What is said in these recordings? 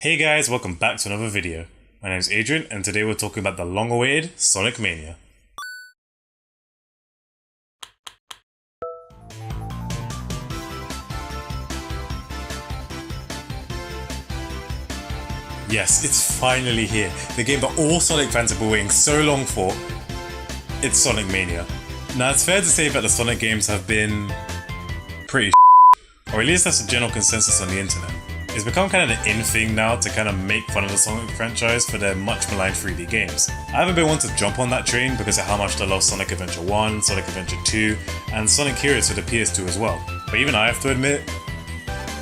Hey guys, welcome back to another video. My name is Adrian and today we're talking about the long-awaited Sonic Mania. Yes, it's finally here. The game that all Sonic fans have been waiting so long for. It's Sonic Mania. Now it's fair to say that the Sonic games have been pretty or at least that's the general consensus on the internet. It's become kind of the in thing now to kind of make fun of the Sonic franchise for their much maligned 3D games. I haven't been one to jump on that train because of how much I love Sonic Adventure 1, Sonic Adventure 2, and Sonic Heroes for the PS2 as well. But even I have to admit,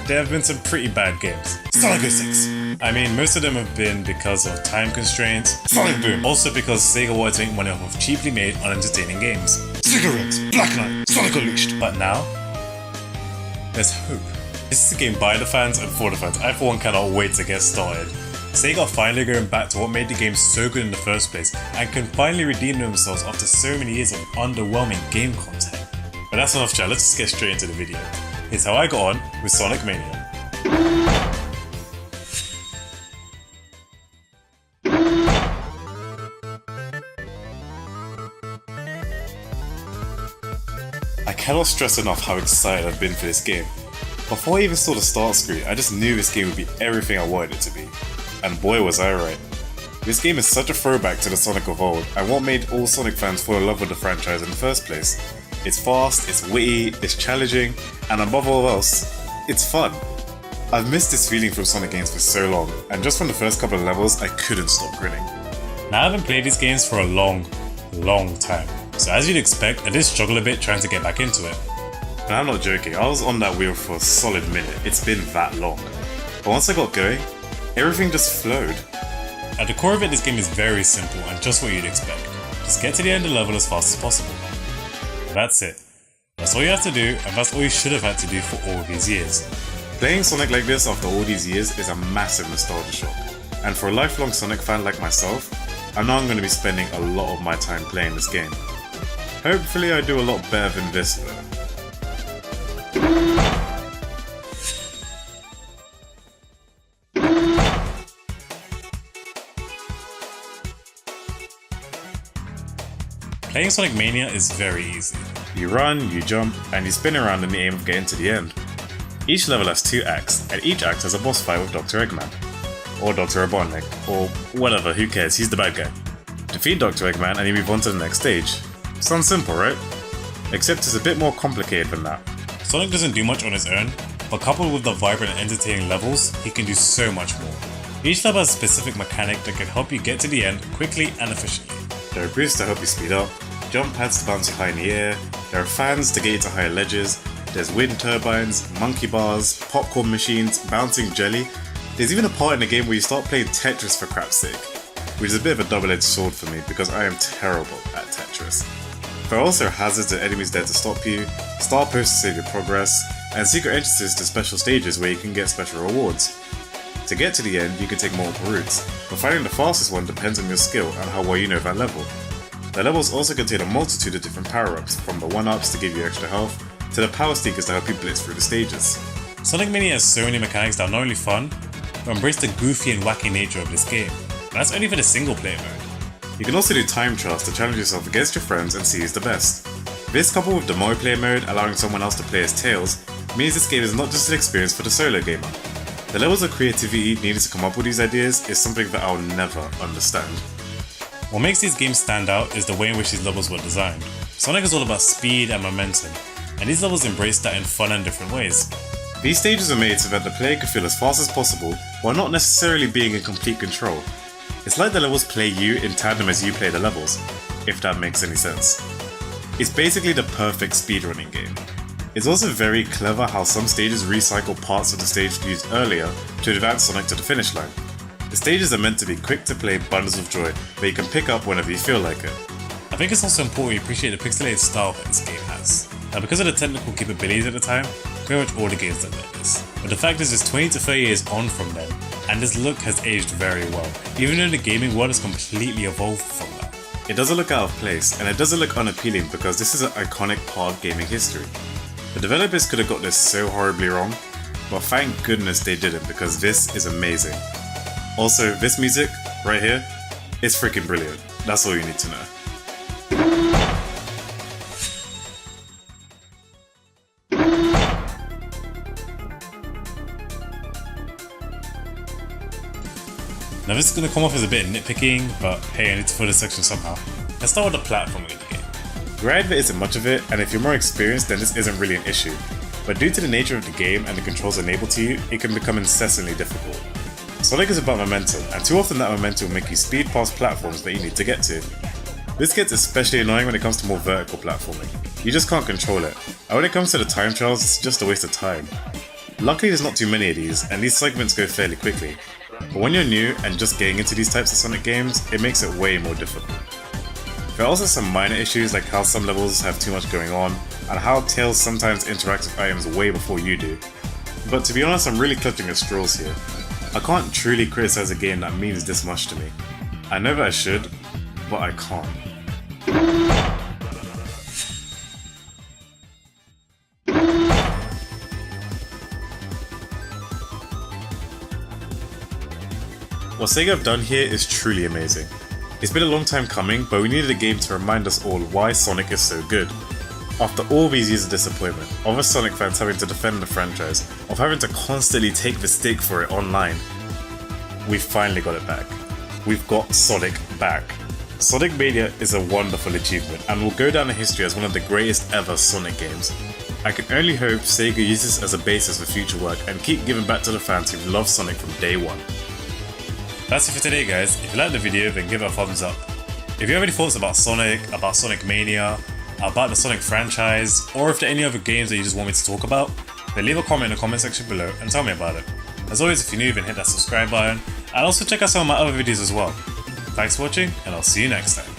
there have been some pretty bad games. Sonic 06! I mean, most of them have been because of time constraints. Sonic Boom! Also because Sega wanted to make money off of cheaply made, unentertaining games. Cigarettes! Black Knight! Sonic Unleashed! But now, there's hope. This is a game by the fans and for the fans. I for one cannot wait to get started. Sega are finally going back to what made the game so good in the first place and can finally redeem themselves after so many years of underwhelming game content. But that's enough chat, let's just get straight into the video. Here's how I got on with Sonic Mania. I cannot stress enough how excited I've been for this game. Before I even saw the start screen, I just knew this game would be everything I wanted it to be. And boy was I right. This game is such a throwback to the Sonic of old, and what made all Sonic fans fall in love with the franchise in the first place. It's fast, it's witty, it's challenging, and above all else, it's fun. I've missed this feeling from Sonic games for so long, and just from the first couple of levels, I couldn't stop grinning. Now I haven't played these games for a long time, so as you'd expect, I did struggle a bit trying to get back into it. And I'm not joking, I was on that wheel for a solid minute, it's been that long. But once I got going, everything just flowed. At the core of it, this game is very simple and just what you'd expect. Just get to the end of the level as fast as possible. That's it. That's all you have to do, and that's all you should have had to do for all these years. Playing Sonic like this after all these years is a massive nostalgia shock. And for a lifelong Sonic fan like myself, I know I'm going to be spending a lot of my time playing this game. Hopefully I do a lot better than this though. Playing Sonic Mania is very easy. You run, you jump, and you spin around in the aim of getting to the end. Each level has 2 acts, and each act has a boss fight with Dr. Eggman. Or Dr. Robotnik, or whatever, who cares, he's the bad guy. Defeat Dr. Eggman and you move on to the next stage. Sounds simple, right? Except it's a bit more complicated than that. Sonic doesn't do much on his own, but coupled with the vibrant and entertaining levels, he can do so much more. Each level has a specific mechanic that can help you get to the end quickly and efficiently. There are boosts to help you speed up, jump pads to bounce you high in the air, there are fans to get you to higher ledges, there's wind turbines, monkey bars, popcorn machines, bouncing jelly. There's even a part in the game where you start playing Tetris for crap's sake, which is a bit of a double-edged sword for me because I am terrible at Tetris. There are also hazards and enemies there to stop you, star posts to save your progress, and secret entrances to special stages where you can get special rewards. To get to the end, you can take multiple routes, but finding the fastest one depends on your skill and how well you know that level. The levels also contain a multitude of different power-ups, from the 1-ups to give you extra health, to the power stickers to help you blitz through the stages. Sonic Mania has so many mechanics that are not only fun, but embrace the goofy and wacky nature of this game, and that's only for the single player mode. You can also do time trials to challenge yourself against your friends and see who's the best. This coupled with the multiplayer mode, allowing someone else to play as Tails, means this game is not just an experience for the solo gamer. The levels of creativity needed to come up with these ideas is something that I'll never understand. What makes these games stand out is the way in which these levels were designed. Sonic is all about speed and momentum, and these levels embrace that in fun and different ways. These stages are made so that the player can feel as fast as possible while not necessarily being in complete control. It's like the levels play you in tandem as you play the levels, if that makes any sense. It's basically the perfect speedrunning game. It's also very clever how some stages recycle parts of the stage used earlier to advance Sonic to the finish line. The stages are meant to be quick to play bundles of joy that you can pick up whenever you feel like it. I think it's also important you appreciate the pixelated style that this game has. Now because of the technical capabilities at the time, pretty much all the games that did this. But the fact is it's 20 to 30 years on from then, and this look has aged very well, even though the gaming world has completely evolved from that. It doesn't look out of place, and it doesn't look unappealing because this is an iconic part of gaming history. The developers could have got this so horribly wrong, but thank goodness they didn't because this is amazing. Also, this music, right here, is freaking brilliant. That's all you need to know. Now this is going to come off as a bit nitpicking, but hey, I need to fill this section somehow. Let's start with the platforming of the game. Granted, there isn't much of it, and if you're more experienced, then this isn't really an issue. But due to the nature of the game and the controls enabled to you, it can become incessantly difficult. Sonic is about momentum, and too often that momentum will make you speed past platforms that you need to get to. This gets especially annoying when it comes to more vertical platforming. You just can't control it, and when it comes to the time trials, it's just a waste of time. Luckily there's not too many of these, and these segments go fairly quickly. But when you're new and just getting into these types of Sonic games, it makes it way more difficult. There are also some minor issues like how some levels have too much going on, and how Tails sometimes interacts with items way before you do. But to be honest, I'm really clutching at straws here. I can't truly criticize a game that means this much to me. I know that I should, but I can't. What SEGA have done here is truly amazing. It's been a long time coming, but we needed a game to remind us all why Sonic is so good. After all these years of disappointment, of us Sonic fans having to defend the franchise, of having to constantly take the stick for it online, we finally got it back. We've got Sonic back. Sonic Mania is a wonderful achievement and will go down in history as one of the greatest ever Sonic games. I can only hope SEGA uses this as a basis for future work and keep giving back to the fans who love Sonic from day one. That's it for today guys. If you liked the video then give it a thumbs up. If you have any thoughts about Sonic Mania, about the Sonic franchise, or if there are any other games that you just want me to talk about, then leave a comment in the comment section below and tell me about it. As always, if you're new, then hit that subscribe button, and also check out some of my other videos as well. Thanks for watching, and I'll see you next time.